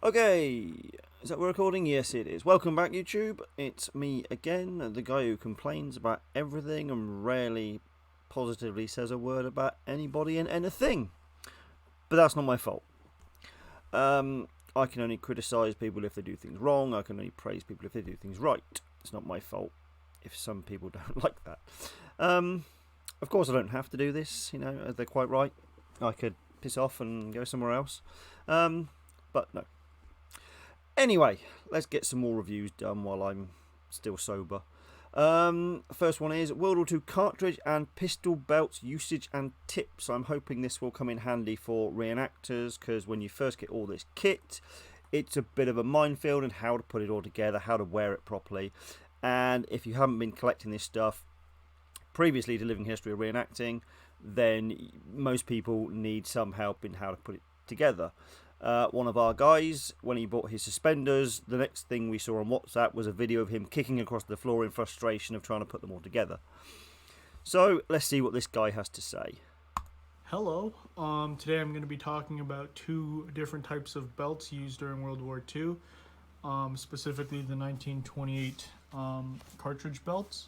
Okay, is that we're recording? Yes, it is. Welcome back, YouTube. It's me again, the guy who complains about everything and rarely positively says a word about anybody and anything. But that's not my fault. I can only criticise people if they do things wrong. I can only praise people if they do things right. It's not my fault if some people don't like that. Of course, I don't have to do this. They're quite right. I could piss off and go somewhere else. But no. Anyway, let's get some more reviews done while I'm still sober. First one is World War II cartridge and pistol belts usage and tips. I'm hoping this will come in handy for reenactors, because when you first get all this kit, it's a bit of a minefield and how to put it all together, how to wear it properly. And if you haven't been collecting this stuff previously to Living History of Reenacting, then most people need some help in how to put it together. One of our guys, when he bought his suspenders, the next thing we saw on WhatsApp was a video of him kicking across the floor in frustration of trying to put them all together. So let's see what this guy has to say. Hello. Today I'm going to be talking about two different types of belts used during World War II, specifically the 1928 cartridge belts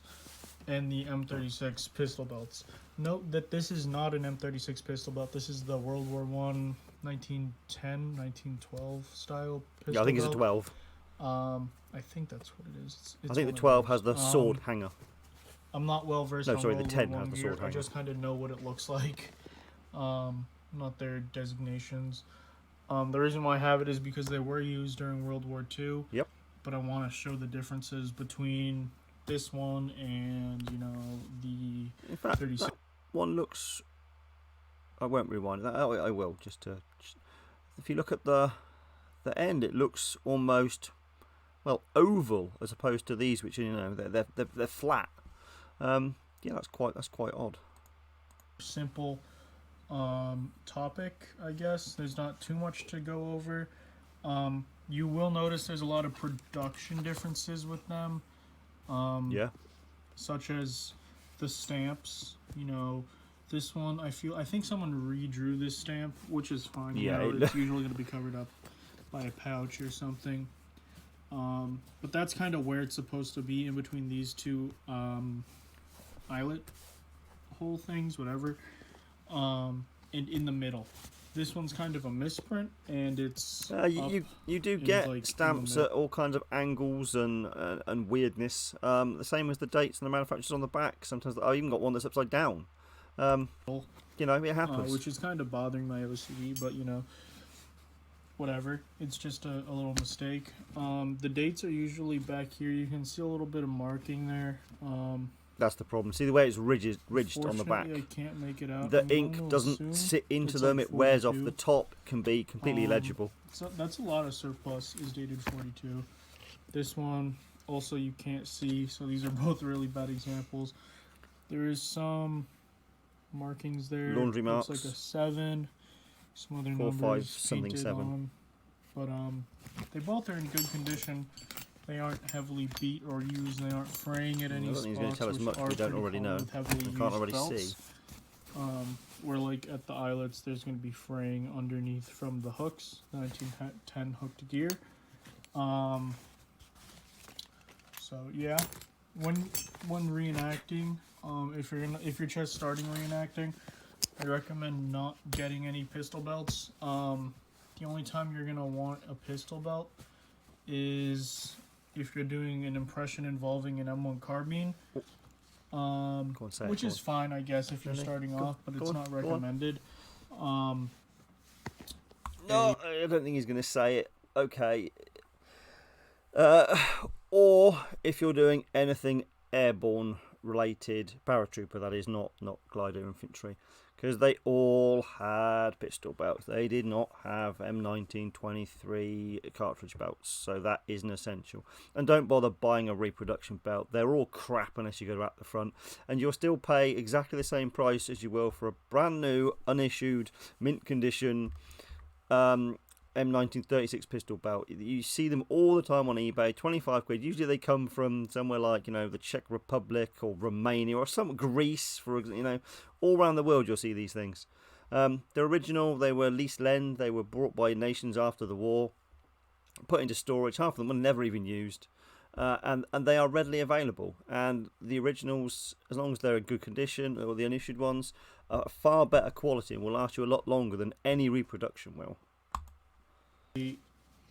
and the M36 pistol belts. Note that this is not an M36 pistol belt. This is the World War I 1910, 1912 style pistol Yeah, I think it's a belt. 12. I think that's what it is. I think the 12 has the sword hanger. I'm not well versed No, on sorry, World the 10 War I has the gear. sword I hanger. just kind of know what it looks like, not their designations. The reason why I have it is because they were used during World War II. Yep. But I want to show the differences between this one and, the In fact, 36. that one looks... I won't rewind that. I will, just to... If you look at the end, it looks almost, well, oval, as opposed to these, which, they're flat. Yeah, that's quite odd. Simple topic, I guess. There's not too much to go over. You will notice there's a lot of production differences with them. Yeah. Such as the stamps. This one, I think someone redrew this stamp, which is fine. Yeah, It's usually going to be covered up by a pouch or something. But that's kind of where it's supposed to be, in between these two eyelet hole things, whatever. And in the middle. This one's kind of a misprint, and it's you do get stamps at all kinds of angles and weirdness. The same as the dates and the manufacturers on the back. Sometimes I even got one that's upside down. It happens. Which is kind of bothering my OCD, but whatever. It's just a little mistake. The dates are usually back here. You can see a little bit of marking there. That's the problem. See the way it's ridged on the back. I can't make it out. The ink doesn't sit into them. Like it wears off 42. the top. Can be completely illegible. So that's a lot of surplus. Is dated 42. This one also you can't see. So these are both really bad examples. There is some markings there. Laundry Looks marks. like a 7. Some other 4, numbers 5, something painted 7. on. But they both are in good condition. They aren't heavily beat or used. They aren't fraying at any I don't spots. think he's going to tell us which much are we don't pretty already common know. with heavily We can't used already belts. see. Where like at the eyelets, there's going to be fraying underneath from the hooks, the 1910 hooked gear. So yeah, when reenacting, if you're just starting reenacting, I recommend not getting any pistol belts. The only time you're gonna want a pistol belt is if you're doing an impression involving an M1 carbine. Which is fine, I guess, if you're starting off, but it's not recommended. No, I don't think he's going to say it. Okay. Or if you're doing anything airborne related, paratrooper, that is, not glider infantry, because they all had pistol belts. They did not have M1923 cartridge belts, so that isn't essential. And don't bother buying a reproduction belt. They're all crap unless you go out the front, and you'll still pay exactly the same price as you will for a brand new, unissued, mint condition M1936 pistol belt. You see them all the time on eBay, 25 quid. Usually they come from somewhere like, the Czech Republic or Romania or some Greece, all around the world you'll see these things. They're original, they were leased lend, they were brought by nations after the war. put into storage. Half of them were never even used. And they are readily available. And the originals, as long as they're in good condition, or the unissued ones, are far better quality and will last you a lot longer than any reproduction will. A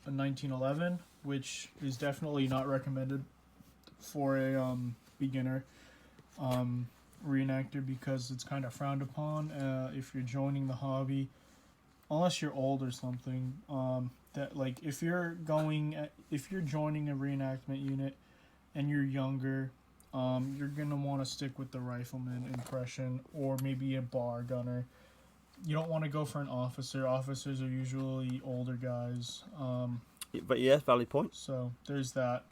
1911, which is definitely not recommended for a beginner reenactor, because it's kind of frowned upon if you're joining the hobby, unless you're old or something. That, like, if you're joining a reenactment unit and you're younger, you're gonna want to stick with the rifleman impression, or maybe a bar gunner. You don't want to go for an officer. Officers are usually older guys. But yeah, valid point. So there's that.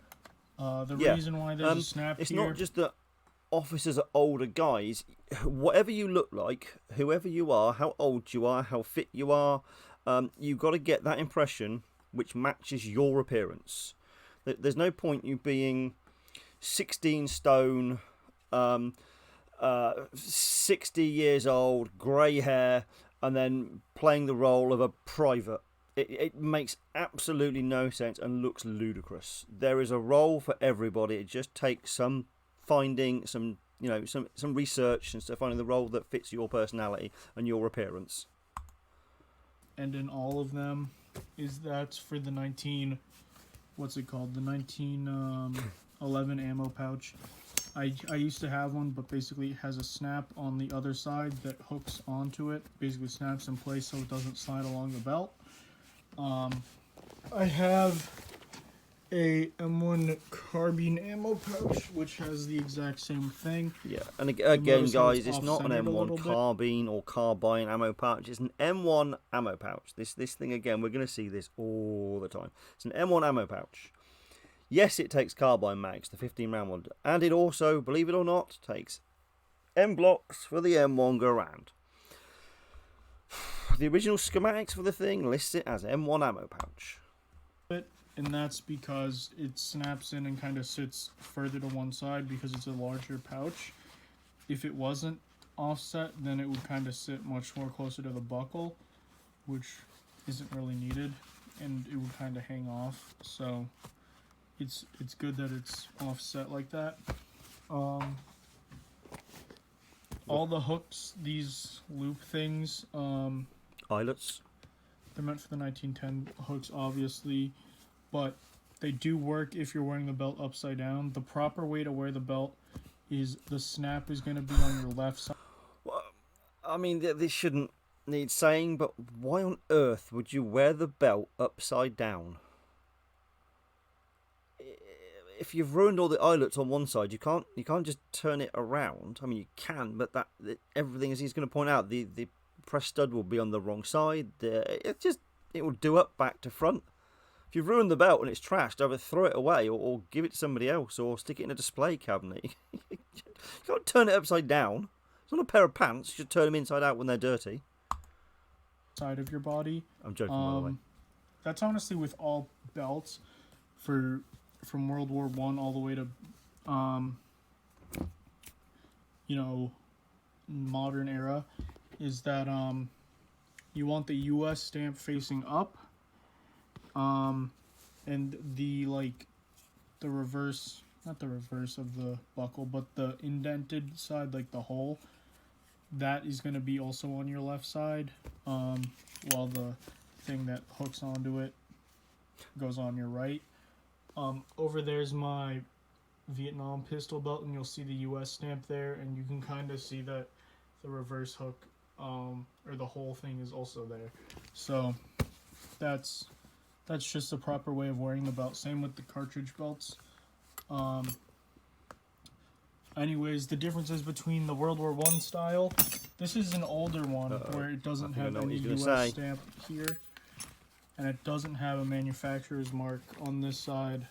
Reason why there's a snap it's here. not just that officers are older guys. Whatever you look like, whoever you are, how old you are, how fit you are, you've got to get that impression which matches your appearance. There's no point you being 16 stone, 60 years old, grey hair, and then playing the role of a private. It makes absolutely no sense and looks ludicrous. There is a role for everybody. It just takes some finding, some research, and stuff, finding the role that fits your personality and your appearance. And in all of them, that's for the 1911 ammo pouch. I used to have one, but basically it has a snap on the other side that hooks onto it. Basically snaps in place so it doesn't slide along the belt. I have a M1 carbine ammo pouch, which has the exact same thing. Yeah, and again, guys, it's not an M1 carbine or carbine ammo pouch. It's an M1 ammo pouch. This thing, again, we're going to see this all the time. It's an M1 ammo pouch. Yes, it takes carbine mags, the 15-round one, and it also, believe it or not, takes M blocks for the M1 Garand. The original schematics for the thing lists it as M1 ammo pouch. And that's because it snaps in and kind of sits further to one side because it's a larger pouch. If it wasn't offset, then it would kind of sit much more closer to the buckle, which isn't really needed, and it would kind of hang off. So it's good that it's offset like that. All the hooks, these loop things, eyelets, they're meant for the 1910 hooks, obviously, but they do work if you're wearing the belt upside down. The proper way to wear the belt is the snap is going to be on your left side. Well, I mean, this shouldn't need saying, but why on earth would you wear the belt upside down? If you've ruined all the eyelets on one side, you can't just turn it around. I mean, you can, but everything, as he's going to point out, the press stud will be on the wrong side. It will do up back to front. If you've ruined the belt and it's trashed, either throw it away or give it to somebody else or stick it in a display cabinet. You can't turn it upside down. It's not a pair of pants. You should turn them inside out when they're dirty. Side of your body. I'm joking, by the way. That's honestly with all belts from World War I all the way to modern era, is that you want the US stamp facing up, and the reverse, not the reverse of the buckle, but the indented side, like the hole, that is going to be also on your left side, while the thing that hooks onto it goes on your right. Over there's my Vietnam pistol belt, and you'll see the US stamp there, and you can kind of see that the reverse hook, or the whole thing, is also there. So that's just the proper way of wearing the belt. Same with the cartridge belts. Anyways, the differences between the World War I style, this is an older one where it doesn't have any US stamp here, and it doesn't have a manufacturer's mark on this side.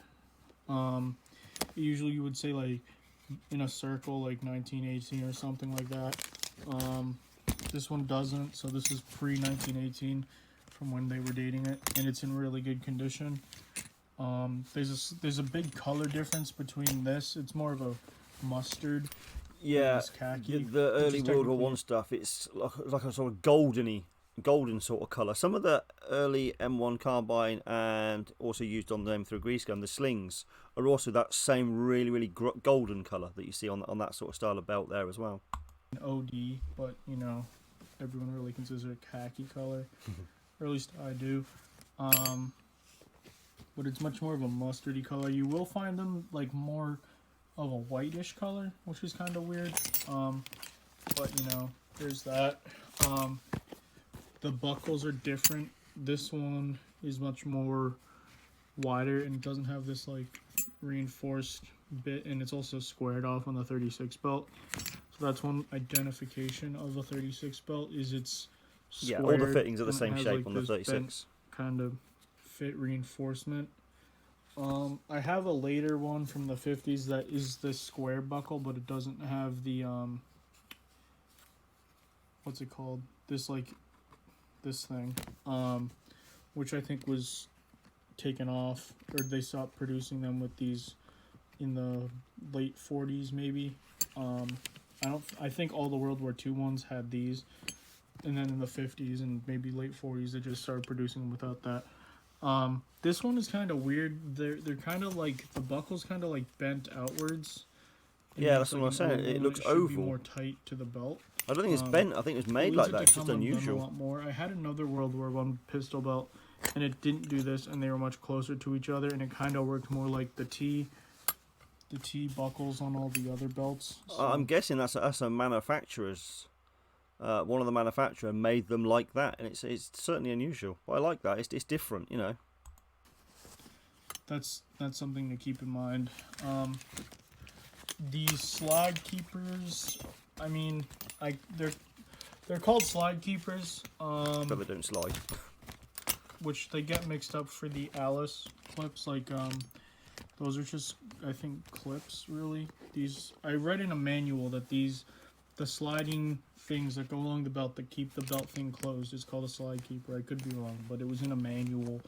Usually you would say, like, in a circle, like 1918 or something like that. This one doesn't, so this is pre-1918 from when they were dating it, and it's in really good condition. There's a big color difference between this. It's more of a mustard. Yeah, khaki, the early World War I stuff, it's like a sort of goldeny golden sort of colour. Some of the early M1 carbine and also used on the M3 grease gun, the slings, are also that same really golden colour that you see on that sort of style of belt there as well. OD, but you know, everyone really considers it a khaki color, or at least I do. But it's much more of a mustardy color. You will find them like more of a whitish color, which is kind of weird. But you know, there's that. The buckles are different. This one is much more wider and it doesn't have this like reinforced bit, and it's also squared off on the 36 belt. So that's one identification of the 36 belt, is it's squared. Yeah, all the fittings are the same shape like on the 36. Kind of fit reinforcement. I have a later one from the 50s that is the square buckle, but it doesn't have the what's it called? This thing, which I think was taken off, or they stopped producing them with these in the late 40s maybe. I think all the World War II ones had these, and then in the 50s and maybe late 40s they just started producing them without that. This one is kind of weird. They're kind of like, the buckle's kind of like bent outwards. Yeah, that's what I'm saying. It looks oval. Be more tight to the belt. I don't think it's bent. I think it was made like that. It's just unusual. A lot more. I had another World War I pistol belt, and it didn't do this, and they were much closer to each other, and it kind of worked more like the T buckles on all the other belts. So. I'm guessing that's a manufacturer's. One of the manufacturer made them like that, and it's certainly unusual. But I like that. It's different, you know. That's something to keep in mind. These slide keepers, I mean, they're called slide keepers. But they don't slide. Which they get mixed up for the Alice clips. Like, those are just, I think, clips, really. I read in a manual that the sliding things that go along the belt that keep the belt thing closed is called a slide keeper. I could be wrong, but it was in a manual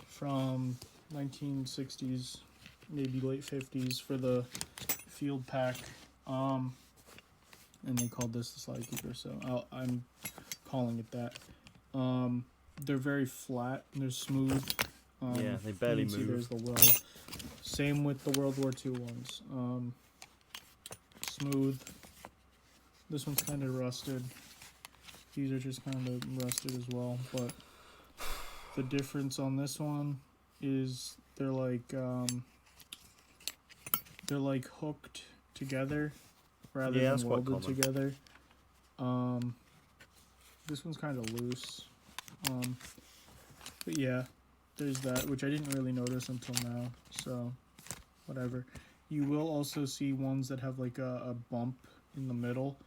from 1960s, maybe late 50s for the field pack, and they called this the slide keeper, so I'm calling it that. They're very flat and they're smooth. Yeah, they barely move. There's the weld. Same with the World War II ones. Smooth. This one's kind of rusted. These are just kind of rusted as well, but the difference on this one is they're like hooked together rather than welded together. This one's kind of loose. But yeah, there's that, which I didn't really notice until now, so whatever. You will also see ones that have like a bump in the middle.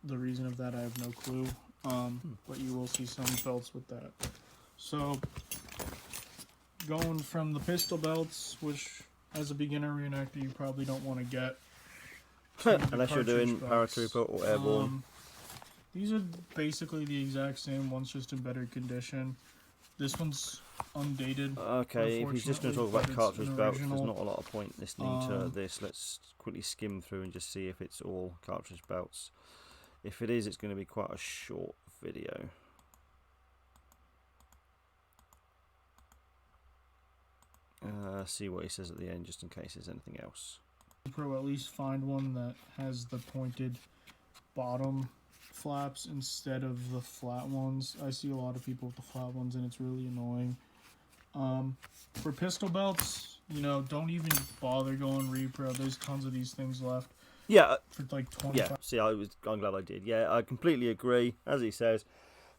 The reason of that I have no clue, but you will see some belts with that. So going from the pistol belts, which as a beginner reenactor you probably don't want to get, unless you're doing paratrooper or airborne. These are basically the exact same ones, just in better condition. This one's undated. Okay, if he's just going to talk about cartridge belts, there's not a lot of point listening to this. Let's quickly skim through and just see if it's all cartridge belts. If it is, it's going to be quite a short video. See what he says at the end, just in case there's anything else. Pro, at least find one that has the pointed bottom flaps instead of the flat ones. I see a lot of people with the flat ones, and it's really annoying. For pistol belts, you know, don't even bother going repro. There's tons of these things left. Yeah, for like 25. Yeah. See, I'm glad I did. Yeah, I completely agree. As he says,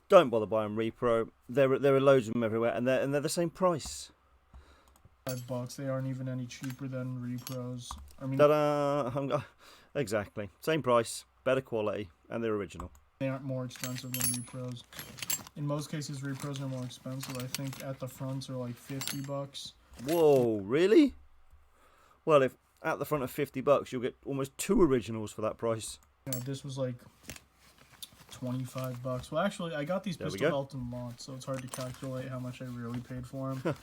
don't bother buying repro. There are loads of them everywhere, and they're the same price. $5. They aren't even any cheaper than repros. I mean, exactly same price, better quality, and they're original. They aren't more expensive than repros. In most cases, repros are more expensive. I think at the fronts are like $50. Whoa, really? Well, if at the front of $50, you'll get almost 2 originals for that price. Yeah, this was like $25. Well, actually, I got these pistol belts in lots, so it's hard to calculate how much I really paid for them.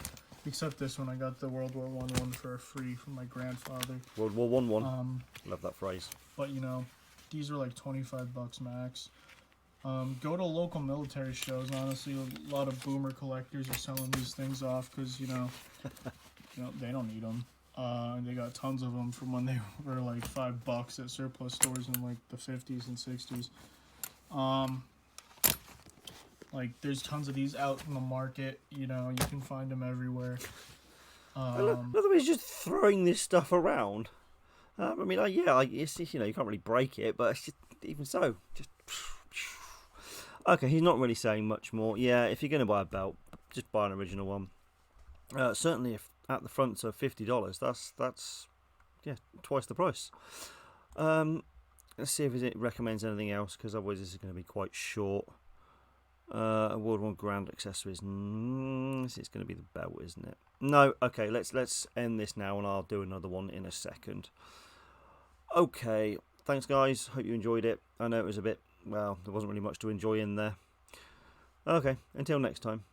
Except this one, I got the World War I one for free from my grandfather. World War I one. Love that phrase. But you know, these are like $25 max. Go to local military shows. Honestly, a lot of boomer collectors are selling these things off because they don't need them. They got tons of them from when they were like $5 at surplus stores in like the 50s and 60s. Like there's tons of these out in the market. You can find them everywhere. Otherwise, just throwing this stuff around. I mean, it's you can't really break it, but it's just, even so, just. Okay, he's not really saying much more. Yeah, if you're going to buy a belt, just buy an original one. Certainly, if at the fronts are $50, that's twice the price. Let's see if it recommends anything else, because otherwise this is going to be quite short. World War Grand accessories. It's going to be the belt, isn't it? No. Okay, let's end this now, and I'll do another one in a second. Okay, thanks guys. Hope you enjoyed it. I know it was a bit. Well, there wasn't really much to enjoy in there. Okay, until next time.